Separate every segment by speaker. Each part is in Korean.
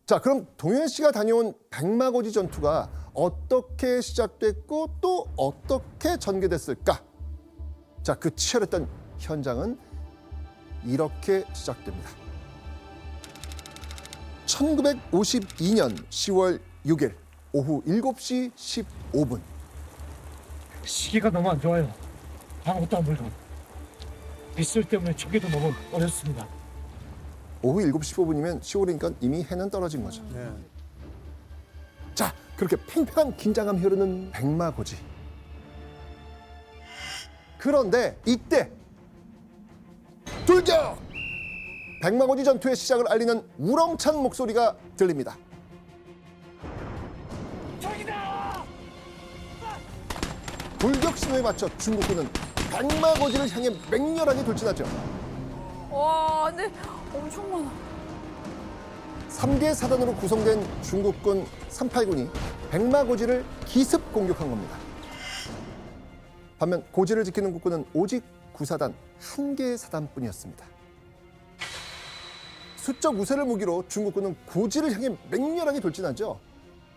Speaker 1: 자, 그럼 동현 씨가 다녀온 백마고지 전투가 어떻게 시작됐고 또 어떻게 전개됐을까? 자, 그 치열했던 현장은 이렇게 시작됩니다. 1952년 10월 6일 오후 7시 15분.
Speaker 2: 시기가 너무 안 좋아요. 아무것도 안 물건. 빗술 때문에 초기도 너무 어렵습니다.
Speaker 1: 오후 7시 15분이면 10월이니까 이미 해는 떨어진 거죠.
Speaker 3: 네.
Speaker 1: 자, 그렇게 팽팽한 긴장감이 흐르는 백마고지. 그런데 이때 돌격! 백마고지 전투의 시작을 알리는 우렁찬 목소리가 들립니다.
Speaker 2: 저기다!
Speaker 1: 돌격 신호에 맞춰 중국군은 백마고지를 향해 맹렬하게 돌진하죠.
Speaker 4: 와, 근데 엄청 많아.
Speaker 1: 3개 사단으로 구성된 중국군 38군이 백마고지를 기습 공격한 겁니다. 반면 고지를 지키는 국군은 오직 9사단 1개의 사단뿐이었습니다. 수적 우세를 무기로 중국군은 고지를 향해 맹렬하게 돌진하죠.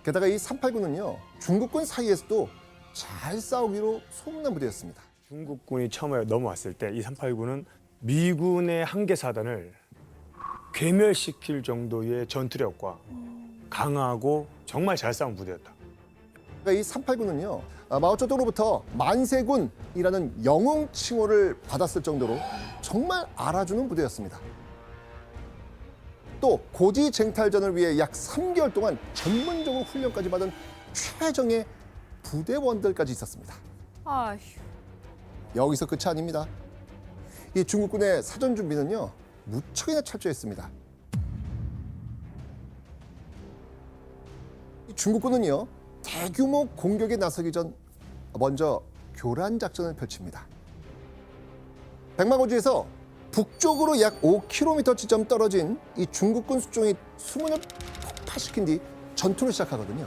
Speaker 1: 게다가 이 38군은요, 중국군 사이에서도 잘 싸우기로 소문난 부대였습니다.
Speaker 3: 중국군이 처음에 넘어왔을 때 이 389는 미군의 한개 사단을 괴멸시킬 정도의 전투력과 강하고 정말 잘 싸운 부대였다.
Speaker 1: 그러니까 이 389는요, 마오쩌둥으로부터 만세군이라는 영웅 칭호를 받았을 정도로 정말 알아주는 부대였습니다. 또 고지 쟁탈전을 위해 약 3개월 동안 전문적으로 훈련까지 받은 최정예 부대원들까지 있었습니다.
Speaker 4: 아휴.
Speaker 1: 여기서 끝이 아닙니다. 이 중국군의 사전 준비는요, 무척이나 철저했습니다. 이 중국군은요, 대규모 공격에 나서기 전 먼저 교란 작전을 펼칩니다. 백마고지에서 북쪽으로 약 5km 지점 떨어진 이 중국군 수종이 수문을 폭파시킨 뒤 전투를 시작하거든요.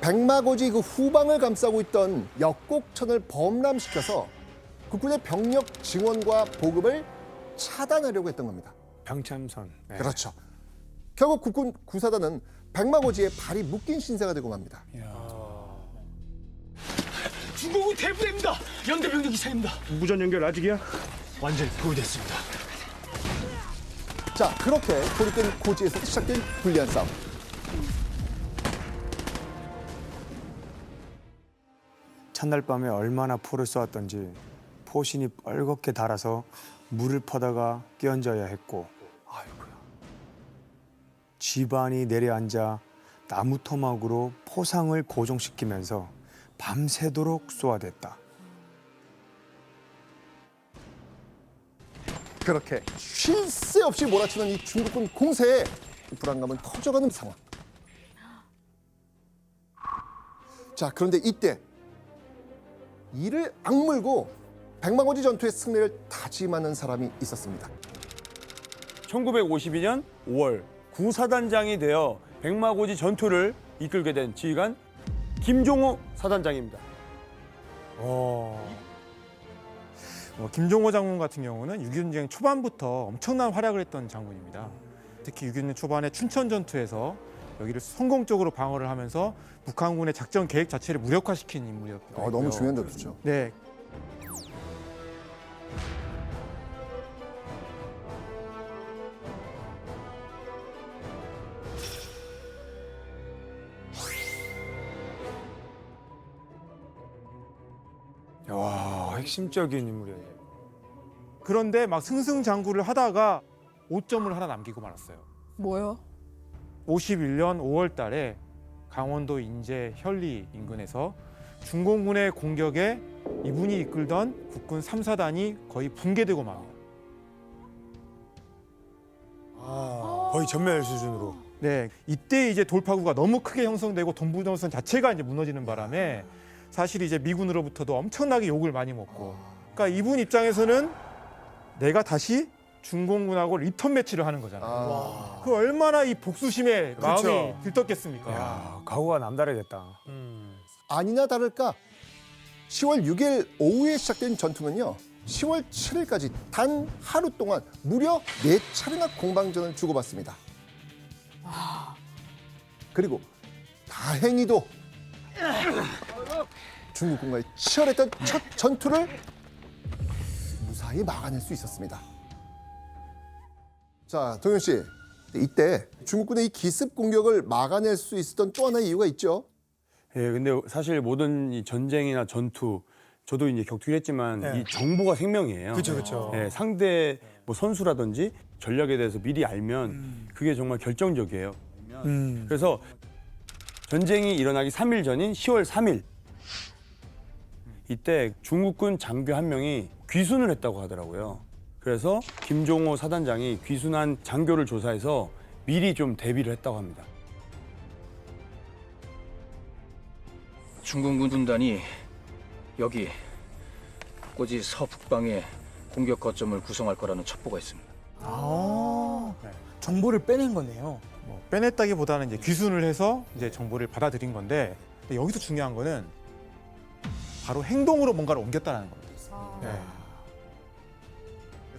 Speaker 1: 백마고지 그 후방을 감싸고 있던 역곡천을 범람시켜서 국군의 병력 증원과 보급을 차단하려고 했던 겁니다.
Speaker 3: 병참선. 네.
Speaker 1: 그렇죠. 결국 국군 구사단은 백마고지에 발이 묶인 신세가 되고 맙니다.
Speaker 2: 중국은 대부대입니다. 연대 병력 이상입니다.
Speaker 3: 무전 연결 아직이야?
Speaker 2: 완전히 포위됐습니다.
Speaker 1: 자, 그렇게 고립된 고지에서 시작된 불리한 싸움.
Speaker 3: 첫날 밤에 얼마나 포를 쏘았던지 포신이 뻘겋게 닳아서 물을 퍼다가 끼얹어야 했고, 아이고야. 집안이 내려앉아 나무 토막으로 포상을 고정시키면서 밤새도록 쏘아댔다.
Speaker 1: 그렇게 쉴 새 없이 몰아치는 이 중국군 공세에 불안감은 커져가는 상황. 자, 그런데 이때 이를 악물고 백마고지 전투의 승리를 다짐하는 사람이 있었습니다.
Speaker 5: 1952년 5월 구사단장이 되어 백마고지 전투를 이끌게 된 지휘관 김종호 사단장입니다.
Speaker 6: 김종호 장군 같은 경우는 6.25 전쟁 초반부터 엄청난 활약을 했던 장군입니다. 특히 6.25 전쟁 초반에 춘천 전투에서 여기를 성공적으로 방어를 하면서 북한군의 작전 계획 자체를 무력화시킨 인물이었고요.
Speaker 1: 너무 중요한 전투죠.
Speaker 6: 네.
Speaker 3: 와, 핵심적인 인물이에요.
Speaker 6: 그런데 막 승승장구를 하다가 오점을 하나 남기고 말았어요.
Speaker 4: 뭐요?
Speaker 6: 51년 5월 달에 강원도 인제 현리 인근에서 중공군의 공격에 이분이 이끌던 국군 3사단이 거의 붕괴되고 맙니다.
Speaker 3: 거의 전멸 수준으로.
Speaker 6: 네, 이때 이제 돌파구가 너무 크게 형성되고 동부전선 자체가 이제 무너지는 바람에 사실 이제 미군으로부터도 엄청나게 욕을 많이 먹고, 그러니까 이분 입장에서는 내가 다시 중공군하고 리턴 매치를 하는 거잖아요. 그 얼마나 이 복수심에
Speaker 3: 그렇죠.
Speaker 6: 마음이 들떴겠습니까?
Speaker 3: 야, 각오가 남다르겠다.
Speaker 1: 아니나 다를까 10월 6일 오후에 시작된 전투는요, 10월 7일까지 단 하루 동안 무려 4차례나 공방전을 주고받습니다. 그리고 다행히도 중국군과의 치열했던 첫 전투를 무사히 막아낼 수 있었습니다. 자, 동현 씨, 이때 중국군의 이 기습 공격을 막아낼 수 있었던 또 하나의 이유가 있죠.
Speaker 5: 예, 근데 사실 모든 이 전쟁이나 전투 저도 이제 겪기로 했지만 이 정보가 생명이에요.
Speaker 3: 그렇죠.
Speaker 5: 예, 상대 뭐 선수라든지 전략에 대해서 미리 알면 그게 정말 결정적이에요. 그래서 전쟁이 일어나기 3일 전인 10월 3일 이때 중국군 장교 한 명이 귀순을 했다고 하더라고요. 그래서 김종호 사단장이 귀순한 장교를 조사해서 미리 좀 대비를 했다고 합니다.
Speaker 7: 중공군 군단이 여기 꼬지 서북방에 공격 거점을 구성할 거라는 첩보가 있습니다.
Speaker 8: 정보를 빼낸 거네요.
Speaker 6: 뭐 빼냈다기보다는 이제 귀순을 해서 이제 정보를 받아들인 건데, 근데 여기서 중요한 거는 바로 행동으로 뭔가를 옮겼다는 겁니다. 네.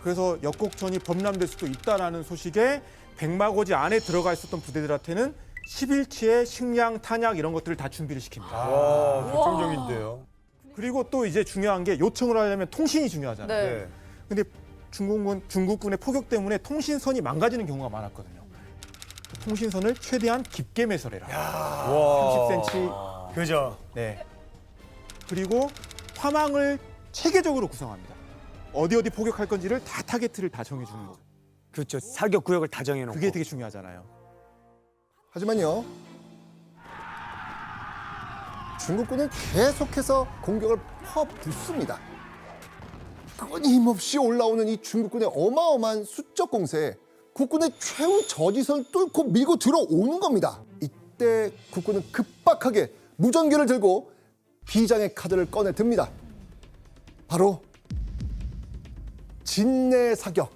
Speaker 6: 그래서 역곡천이 범람될 수도 있다라는 소식에 백마고지 안에 들어가 있었던 부대들한테는 10일치의 식량, 탄약 이런 것들을 다 준비를 시킵니다.
Speaker 5: 결정적인데요.
Speaker 6: 그리고 또 이제 중요한 게 요청을 하려면 통신이 중요하잖아요.
Speaker 4: 네.
Speaker 6: 근데 중국군의 포격 때문에 통신선이 망가지는 경우가 많았거든요. 통신선을 최대한 깊게 매설해라. 30cm.
Speaker 3: 그죠.
Speaker 6: 네. 그리고 화망을 체계적으로 구성합니다. 어디 포격할 건지를 다 타겟을 다 정해주는 거죠.
Speaker 3: 그렇죠. 사격 구역을 다 정해놓고.
Speaker 6: 그게 되게 중요하잖아요.
Speaker 1: 하지만요, 중국군은 계속해서 공격을 퍼붓습니다. 끊임없이 올라오는 이 중국군의 어마어마한 수적 공세에 국군의 최후 저지선을 뚫고 밀고 들어오는 겁니다. 이때 국군은 급박하게 무전기를 들고 비장의 카드를 꺼내 듭니다. 바로 진내 사격.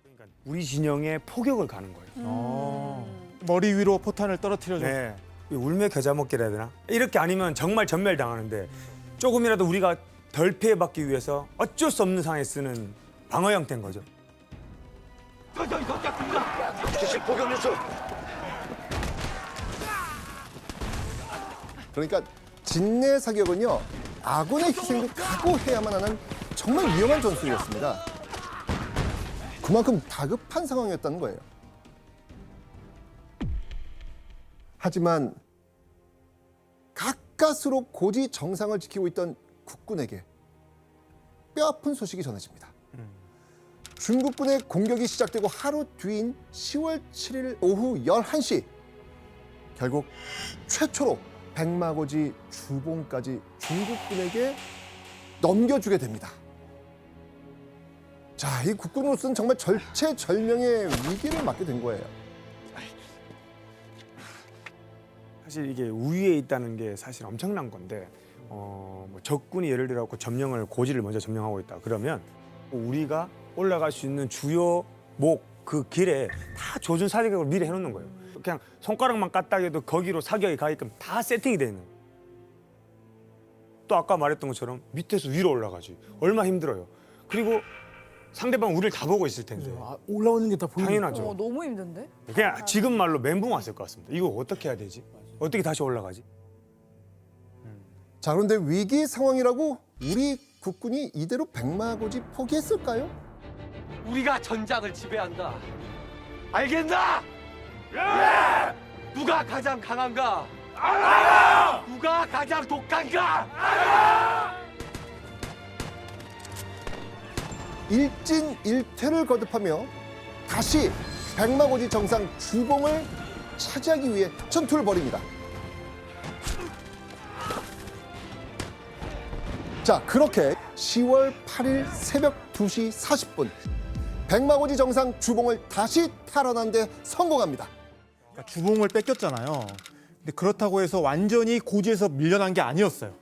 Speaker 3: 그러니까 우리 진영에 포격을 가는 거예요.
Speaker 6: 머리 위로 포탄을 떨어뜨려줘.
Speaker 3: 네. 울며 겨자 먹기라 해야 되나? 이렇게 아니면 정말 전멸당하는데 조금이라도 우리가 덜 피해받기 위해서 어쩔 수 없는 상황에 쓰는 방어 형태인 거죠.
Speaker 1: 그러니까 진내 사격은요, 아군의 희생도 각오해야만 하는 정말 위험한 전술이었습니다. 그만큼 다급한 상황이었다는 거예요. 하지만 가까스로 고지 정상을 지키고 있던 국군에게 뼈아픈 소식이 전해집니다. 중국군의 공격이 시작되고 하루 뒤인 10월 7일 오후 11시 결국 최초로 백마고지 주봉까지 중국군에게 넘겨주게 됩니다. 자, 이 국군으로서는 정말 절체절명의 위기를 맞게 된 거예요.
Speaker 3: 사실 이게 우위에 있다는 게 사실 엄청난 건데 뭐 적군이 예를 들어 점령을 고지를 먼저 점령하고 있다. 그러면 우리가 올라갈 수 있는 주요 그 길에 다 조준 사격을 미리 해놓는 거예요. 그냥 손가락만 까딱해도 거기로 사격이 가게끔 다 세팅이 돼 있는 거예요. 또 아까 말했던 것처럼 밑에서 위로 올라가지. 얼마나 힘들어요. 그리고 상대방 우리를 다 보고 있을 텐데.
Speaker 8: 올라오는 게 다 보이니까.
Speaker 3: 당연하죠.
Speaker 4: 너무 힘든데?
Speaker 3: 그냥 지금 말로 멘붕 왔을 것 같습니다. 이거 어떻게 해야 되지? 어떻게 다시 올라가지?
Speaker 1: 자, 그런데 위기 상황이라고 우리 국군이 이대로 백마고지 포기했을까요?
Speaker 9: 우리가 전장을 지배한다. 알겠나? 예! 누가 가장 강한가? 알아! 누가 가장 독한가? 알아!
Speaker 1: 일진일퇴를 거듭하며 다시 백마고지 정상 주봉을 차지하기 위해 전투를 벌입니다. 자, 그렇게 10월 8일 새벽 2시 40분 백마고지 정상 주봉을 다시 탈환하는 데 성공합니다.
Speaker 6: 그러니까 주봉을 뺏겼잖아요. 근데 그렇다고 해서 완전히 고지에서 밀려난 게 아니었어요.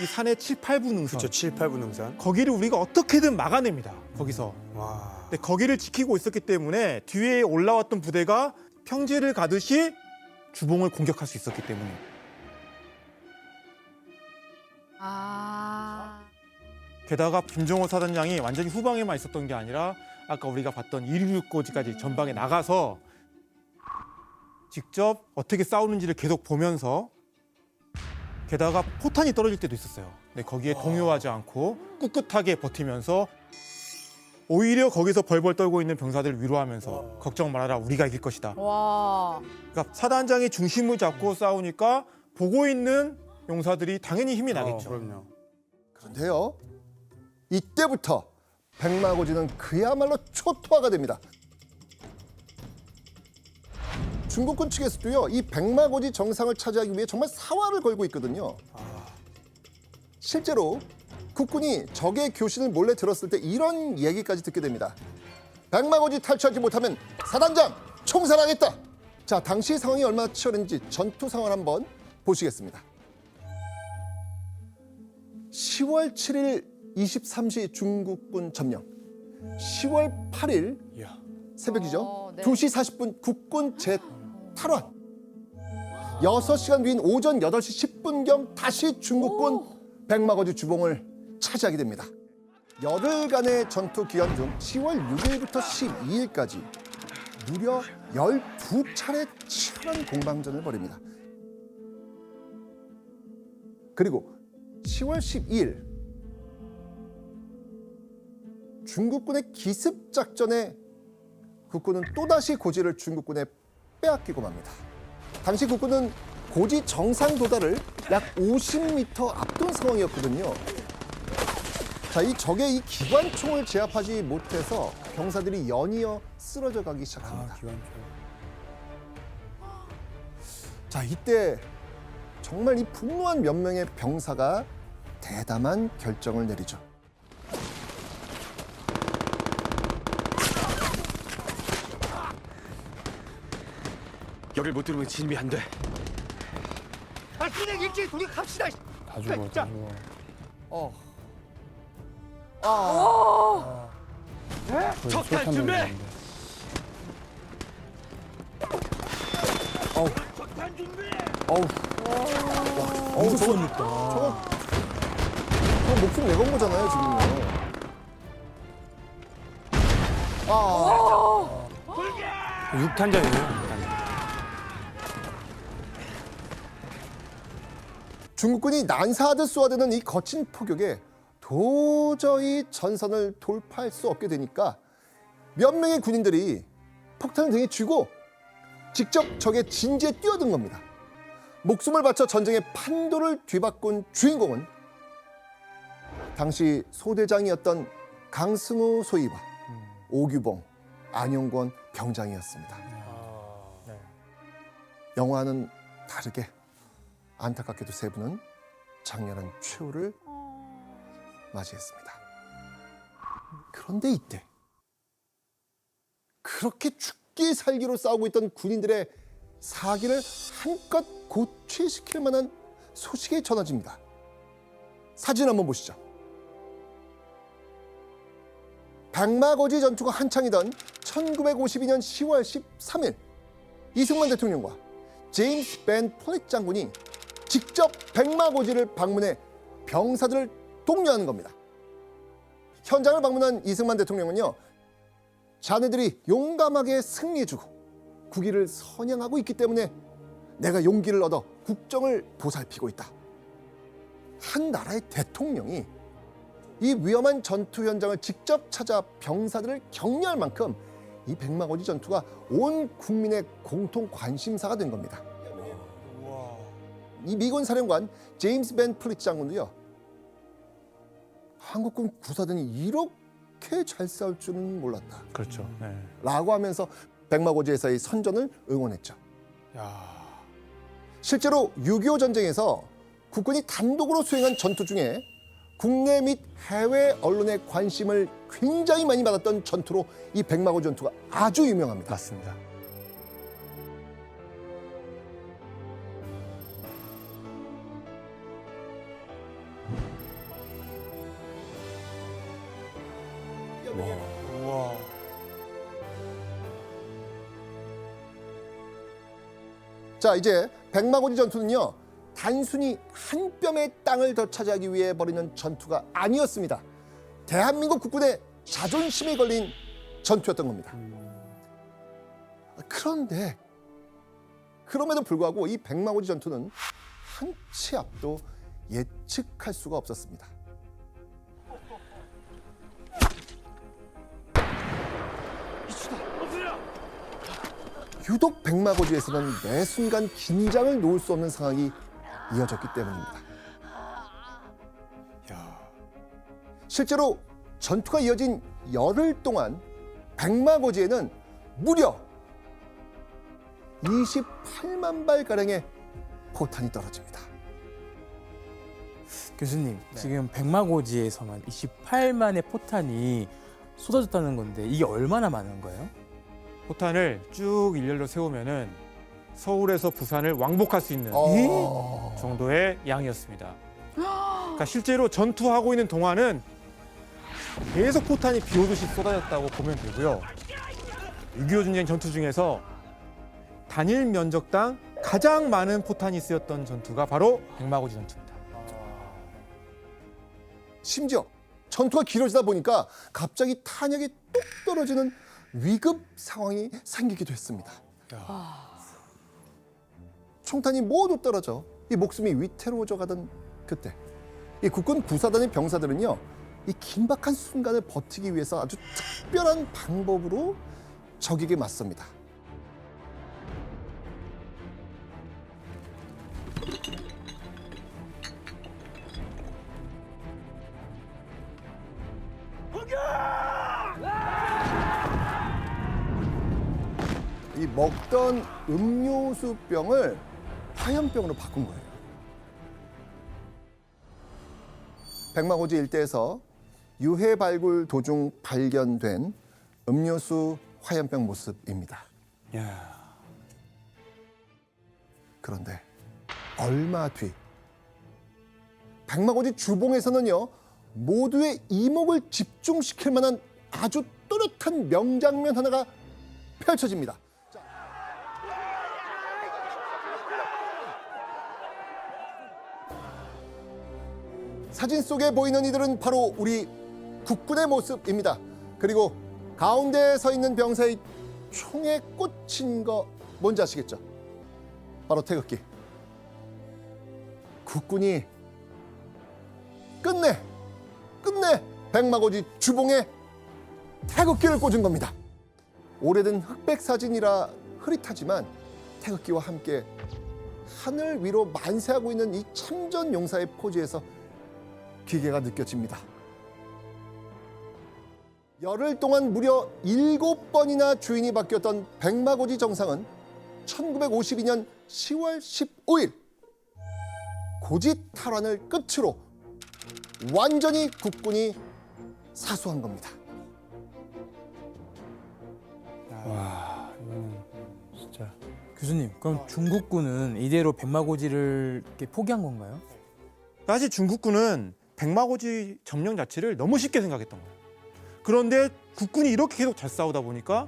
Speaker 6: 이 산의 7, 8분 능선.
Speaker 3: 그렇죠. 7, 8분 능선.
Speaker 6: 거기를 우리가 어떻게든 막아냅니다. 거기서.
Speaker 3: 와.
Speaker 6: 근데 거기를 지키고 있었기 때문에 뒤에 올라왔던 부대가 평지를 가듯이 주봉을 공격할 수 있었기 때문에. 게다가 김종호 사단장이 완전히 후방에만 있었던 게 아니라 아까 우리가 봤던 116고지까지 전방에 나가서 직접 어떻게 싸우는지를 계속 보면서 게다가 포탄이 떨어질 때도 있었어요. 근데 거기에 동요하지 않고 꿋꿋하게 버티면서 오히려 거기서 벌벌 떨고 있는 병사들을 위로하면서 걱정 말아라, 우리가 이길 것이다.
Speaker 4: 와.
Speaker 6: 그러니까 사단장이 중심을 잡고 싸우니까 보고 있는 용사들이 당연히 힘이 나겠죠.
Speaker 5: 그럼요.
Speaker 1: 그런데요, 이때부터 백마고지는 그야말로 초토화가 됩니다. 중국군 측에서도요, 이 백마고지 정상을 차지하기 위해 정말 사활을 걸고 있거든요. 실제로 국군이 적의 교신을 몰래 들었을 때 이런 얘기까지 듣게 됩니다. 백마고지 탈취하지 못하면 사단장 총살하겠다. 자, 당시 상황이 얼마나 치열했는지 전투 상황을 한번 보시겠습니다. 10월 7일 23시 중국군 점령. 10월 8일 새벽이죠.
Speaker 4: 네.
Speaker 1: 2시 40분 국군 재탈환. 6시간 뒤인 오전 8시 10분경 다시 중국군 백마고지 주봉을 차지하게 됩니다. 열흘간의 전투 기간 중 10월 6일부터 12일까지 무려 12차례 치열한 공방전을 벌입니다. 그리고 10월 12일 중국군의 기습 작전에 국군은 또다시 고지를 중국군에 빼앗기고 맙니다. 당시 국군은 고지 정상 도달을 약 50m 앞둔 상황이었거든요. 자, 이 적의 이 기관총을 제압하지 못해서 병사들이 연이어 쓰러져 가기 시작합니다. 자, 이때 정말 이 분노한 몇 명의 병사가 대담한 결정을 내리죠.
Speaker 9: 여길 못 들으면 진입이 안 돼.
Speaker 2: 아, 그냥 일찍 돌격합시다.
Speaker 5: 다 죽어, 다 죽어.
Speaker 9: 척탄 준비.
Speaker 1: 저거 목숨 내건 거잖아요, 지금요.
Speaker 3: 육탄전이에요.
Speaker 1: 중국군이 난사하듯 쏘아대는 이 거친 포격에 도저히 전선을 돌파할 수 없게 되니까 몇 명의 군인들이 폭탄을 등에 쥐고 직접 적의 진지에 뛰어든 겁니다. 목숨을 바쳐 전쟁의 판도를 뒤바꾼 주인공은 당시 소대장이었던 강승우 소위와 오규봉, 안용권 병장이었습니다. 영화는 다르게 안타깝게도 세 분은 장렬한 최후를 맞이했습니다. 그런데 이때 그렇게 죽기 살기로 싸우고 있던 군인들의 사기를 한껏 고취시킬 만한 소식이 전해집니다. 사진 한번 보시죠. 백마고지 전투가 한창이던 1952년 10월 13일 이승만 대통령과 제임스 벤 플릿 장군이 직접 백마고지를 방문해 병사들을 독려하는 겁니다. 현장을 방문한 이승만 대통령은요, 자네들이 용감하게 승리해주고 국위를 선양하고 있기 때문에 내가 용기를 얻어 국정을 보살피고 있다. 한 나라의 대통령이 이 위험한 전투 현장을 직접 찾아 병사들을 격려할 만큼 이 백마고지 전투가 온 국민의 공통 관심사가 된 겁니다. 이 미군 사령관 제임스 벤 플릿 장군도요, 한국군 구사단이 이렇게 잘 싸울 줄은 몰랐다.
Speaker 3: 그렇죠. 네.
Speaker 1: 라고 하면서 백마고지에서의 선전을 응원했죠. 실제로 6.25 전쟁에서 국군이 단독으로 수행한 전투 중에 국내 및 해외 언론의 관심을 굉장히 많이 받았던 전투로 이 백마고지 전투가 아주 유명합니다.
Speaker 3: 맞습니다.
Speaker 1: 자, 이제 백마고지 전투는요, 단순히 한 뼘의 땅을 더 차지하기 위해 벌이는 전투가 아니었습니다. 대한민국 국군의 자존심이 걸린 전투였던 겁니다. 그런데 그럼에도 불구하고 이 백마고지 전투는 한 치 앞도 예측할 수가 없었습니다. 유독 백마고지에서는 매 순간 긴장을 놓을 수 없는 상황이 이어졌기 때문입니다. 실제로 전투가 이어진 열흘 동안 백마고지에는 무려 28만 발가량의 포탄이 떨어집니다.
Speaker 8: 교수님, 지금 백마고지에서만 28만의 포탄이 쏟아졌다는 건데 이게 얼마나 많은 거예요?
Speaker 6: 포탄을 쭉 일렬로 세우면은 서울에서 부산을 왕복할 수 있는 정도의 양이었습니다. 그러니까 실제로 전투하고 있는 동안은 계속 포탄이 비 오듯이 쏟아졌다고 보면 되고요. 6.25 전쟁 전투 중에서 단일 면적당 가장 많은 포탄이 쓰였던 전투가 바로 백마고지 전투입니다.
Speaker 1: 심지어 전투가 길어지다 보니까 갑자기 탄약이 뚝 떨어지는 위급 상황이 생기기도 했습니다. 총탄이 모두 떨어져 이 목숨이 위태로워져 가던 그때 이 국군 부사단의 병사들은요, 이 긴박한 순간을 버티기 위해서 아주 특별한 방법으로 적에게 맞섭니다. 이 먹던 음료수병을 화염병으로 바꾼 거예요. 백마고지 일대에서 유해 발굴 도중 발견된 음료수 화염병 모습입니다.
Speaker 5: 야,
Speaker 1: 그런데 얼마 뒤 백마고지 주봉에서는요, 모두의 이목을 집중시킬 만한 아주 또렷한 명장면 하나가 펼쳐집니다. 사진 속에 보이는 이들은 바로 우리 국군의 모습입니다. 그리고 가운데에 서 있는 병사의 총에 꽂힌 거 뭔지 아시겠죠? 바로 태극기. 국군이 끝내 백마고지 주봉에 태극기를 꽂은 겁니다. 오래된 흑백 사진이라 흐릿하지만 태극기와 함께 하늘 위로 만세하고 있는 이 참전 용사의 포즈에서 기계가 느껴집니다. 열흘 동안 무려 7번이나 주인이 바뀌었던 백마고지 정상은 1952년 10월 15일 고지 탈환을 끝으로 완전히 국군이 사수한 겁니다.
Speaker 5: 와, 이거는 진짜.
Speaker 8: 교수님, 그럼 중국군은 이대로 백마고지를 이렇게 포기한 건가요?
Speaker 6: 사실 중국군은 백마고지 점령 자체를 너무 쉽게 생각했던 거예요. 그런데 국군이 이렇게 계속 잘 싸우다 보니까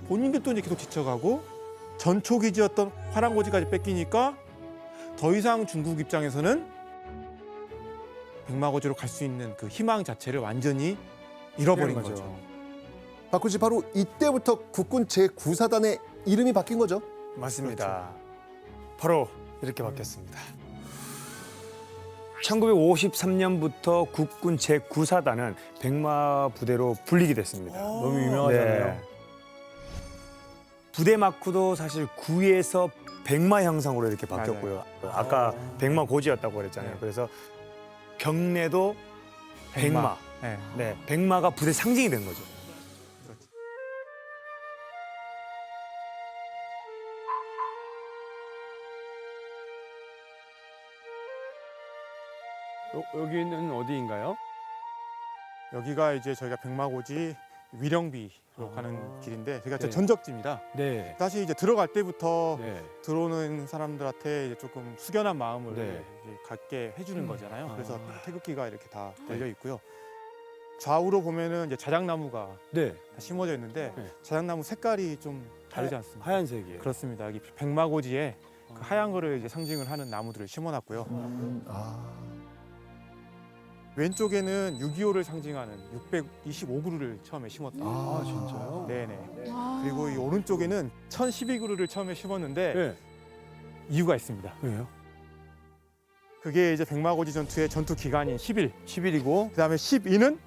Speaker 6: 본인들도 이제 계속 지쳐가고 전초기지였던 화랑고지까지 뺏기니까 더 이상 중국 입장에서는 백마고지로 갈 수 있는 그 희망 자체를 완전히 잃어버린 거죠.
Speaker 1: 박구 씨, 바로 이때부터 국군 제9사단의 이름이 바뀐 거죠?
Speaker 3: 맞습니다. 바로 이렇게 바뀌었습니다. 1953년부터 국군 제9사단은 백마 부대로 불리게 됐습니다.
Speaker 5: 너무 유명하잖아요.
Speaker 3: 부대 마크도 사실 9에서 백마 형상으로 이렇게 바뀌었고요. 아까 백마 고지였다고 그랬잖아요. 그래서 경례도 백마.
Speaker 6: 네.
Speaker 3: 네, 백마가 부대 상징이 된 거죠.
Speaker 5: 여기는 어디인가요?
Speaker 6: 여기가 이제 저희가 백마고지 위령비로 가는 길인데 저희가
Speaker 5: 네.
Speaker 6: 전적지입니다.
Speaker 5: 네.
Speaker 6: 사실 이제 들어갈 때부터
Speaker 5: 네.
Speaker 6: 들어오는 사람들한테 이제 조금 숙연한 마음을
Speaker 5: 네.
Speaker 6: 이제 갖게 해주는 거잖아요. 그래서 태극기가 이렇게 다 달려 있고요. 좌우로 보면은 이제 자작나무가
Speaker 5: 네.
Speaker 6: 다 심어져 있는데
Speaker 5: 네.
Speaker 6: 자작나무 색깔이 좀 다르지 않습니까?
Speaker 5: 하얀색이에요.
Speaker 6: 그렇습니다. 여기 백마고지에 그 하얀 거를 이제 상징을 하는 나무들을 심어놨고요. 왼쪽에는 6.25를 상징하는 625그루를 처음에 심었다.
Speaker 5: 아, 진짜요?
Speaker 6: 네네. 그리고 이 오른쪽에는 1012그루를 처음에 심었는데
Speaker 5: 네.
Speaker 6: 이유가 있습니다.
Speaker 5: 왜요?
Speaker 6: 그게 이제 백마고지 전투의 전투 기간인 10일,
Speaker 5: 10일이고
Speaker 6: 그다음에 12는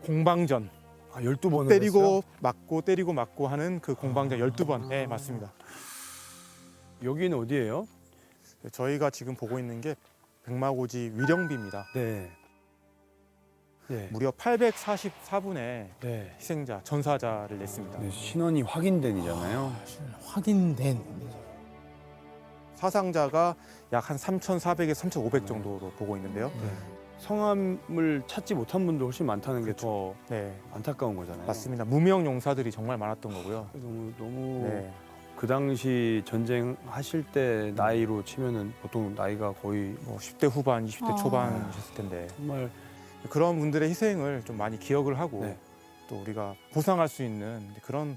Speaker 6: 공방전.
Speaker 5: 12번을
Speaker 6: 때리고 맞고 때리고 맞고 하는 그 공방전 12번. 네, 맞습니다.
Speaker 5: 여기는 어디예요?
Speaker 6: 저희가 지금 보고 있는 게 백마고지 위령비입니다.
Speaker 5: 네. 네.
Speaker 6: 무려 844분의
Speaker 5: 네.
Speaker 6: 희생자, 전사자를 냈습니다.
Speaker 5: 네, 신원이 확인된이잖아요.
Speaker 8: 확인된.
Speaker 6: 사상자가 약 한 3,400에서 3,500 정도로 보고 있는데요.
Speaker 5: 성함을 찾지 못한 분도 훨씬 많다는 게 더
Speaker 6: 네,
Speaker 5: 안타까운 거잖아요.
Speaker 6: 맞습니다. 무명 용사들이 정말 많았던 거고요.
Speaker 5: 너무
Speaker 6: 네,
Speaker 5: 그 당시 전쟁 하실 때 나이로 치면은 보통 나이가 거의
Speaker 6: 뭐 10대 후반, 20대
Speaker 4: 아.
Speaker 6: 초반이셨을 텐데
Speaker 5: 정말
Speaker 6: 그런 분들의 희생을 좀 많이 기억을 하고
Speaker 5: 네.
Speaker 6: 또 우리가 보상할 수 있는 그런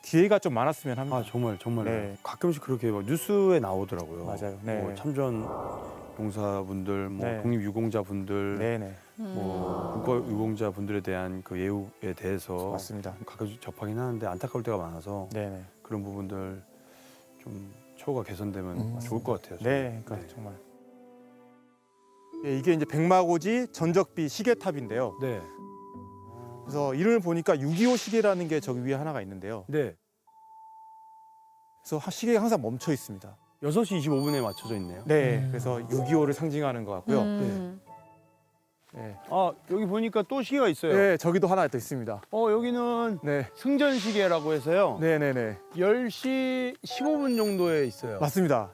Speaker 6: 기회가 좀 많았으면 합니다.
Speaker 5: 정말
Speaker 6: 네.
Speaker 5: 가끔씩 그렇게 막 뉴스에 나오더라고요.
Speaker 6: 맞아요. 네.
Speaker 5: 뭐 참전 용사분들, 뭐
Speaker 6: 네.
Speaker 5: 독립유공자분들,
Speaker 6: 네네,
Speaker 5: 뭐 국가유공자분들에 대한 그 예우에 대해서
Speaker 6: 맞습니다.
Speaker 5: 가끔씩 접하긴 하는데 안타까울 때가 많아서
Speaker 6: 네네.
Speaker 5: 그런 부분들 좀 처우가 개선되면 좋을 것 같아요.
Speaker 6: 네, 그러니까
Speaker 5: 네.
Speaker 6: 정말. 예, 이게 이제 백마고지 전적비 시계탑인데요.
Speaker 5: 네.
Speaker 6: 그래서 이름을 보니까 625 시계라는 게 저기 위에 하나가 있는데요.
Speaker 5: 네.
Speaker 6: 그래서 시계가 항상 멈춰 있습니다.
Speaker 5: 6시 25분에 맞춰져 있네요.
Speaker 6: 네, 그래서 625를 상징하는 것 같고요. 네.
Speaker 5: 아, 여기 보니까 또 시계가 있어요.
Speaker 6: 네, 저기도 하나 더 있습니다.
Speaker 5: 여기는
Speaker 6: 네,
Speaker 5: 승전 시계라고 해서요.
Speaker 6: 네, 네, 네,
Speaker 5: 10시 15분 정도에 있어요.
Speaker 6: 맞습니다.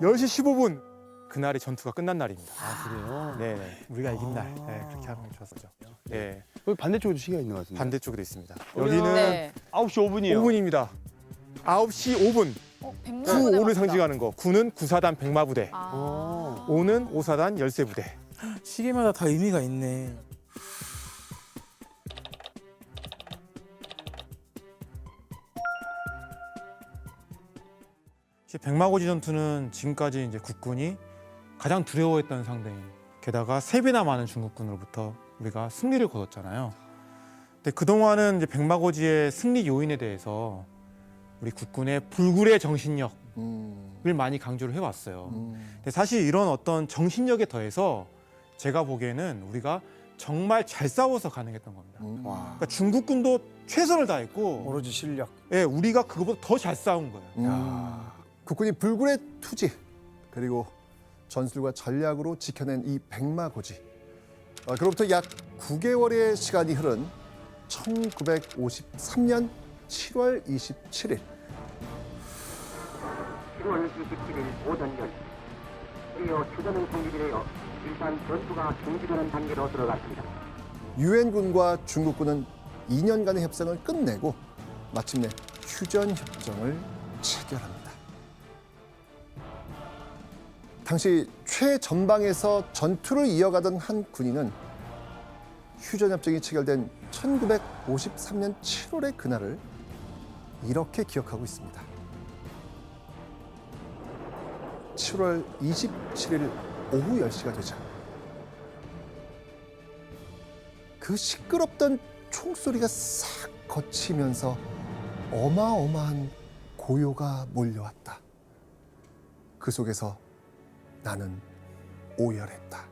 Speaker 6: 10시 15분 그날이 전투가 끝난 날입니다.
Speaker 5: 아, 그래요?
Speaker 6: 네, 네, 우리가 이긴 날. 네, 그렇게 하면 좋았었죠. 네,
Speaker 5: 여기 반대쪽에도 시계가 있는 것 같은데.
Speaker 6: 반대쪽에도 있습니다.
Speaker 5: 여기는
Speaker 6: 여기는
Speaker 4: 네.
Speaker 5: 9시 5분이에요.
Speaker 6: 5분입니다. 9시 5분.
Speaker 4: 백마고대
Speaker 6: 9, 5를 상징하는 거. 9는 9사단 백마부대.
Speaker 4: 아.
Speaker 6: 5는 5사단 열세부대.
Speaker 8: 시계마다 다 의미가 있네.
Speaker 6: 백마고지 전투는 지금까지 이제 국군이 가장 두려워했던 상대인, 게다가 3배나 많은 중국군으로부터 우리가 승리를 거뒀잖아요. 근데 그동안은 이제 백마고지의 승리 요인에 대해서 우리 국군의 불굴의 정신력을 많이 강조를 해왔어요. 근데 사실 이런 어떤 정신력에 더해서 제가 보기에는 우리가 정말 잘 싸워서 가능했던 겁니다. 그러니까 중국군도 최선을 다했고,
Speaker 5: 오로지 실력.
Speaker 6: 예, 우리가 그거보다 더 잘 싸운 거예요.
Speaker 1: 국군이 불굴의 투지 그리고 전술과 전략으로 지켜낸 이 백마고지. 그로부터 약 9개월의 시간이 흐른 1953년 7월 27일
Speaker 10: 10월 27일 오전열 드디어 추전은 성립이되어 일단 전투가 중지되는 단계로 들어갔습니다.
Speaker 1: 유엔군과 중국군은 2년간의 협상을 끝내고 마침내 휴전 협정을 체결합니다. 당시 최전방에서 전투를 이어가던 한 군인은 휴전 협정이 체결된 1953년 7월의 그날을 이렇게 기억하고 있습니다. 7월 27일 오후 10시가 되자 그 시끄럽던 총소리가 싹 거치면서 어마어마한 고요가 몰려왔다. 그 속에서 나는 오열했다.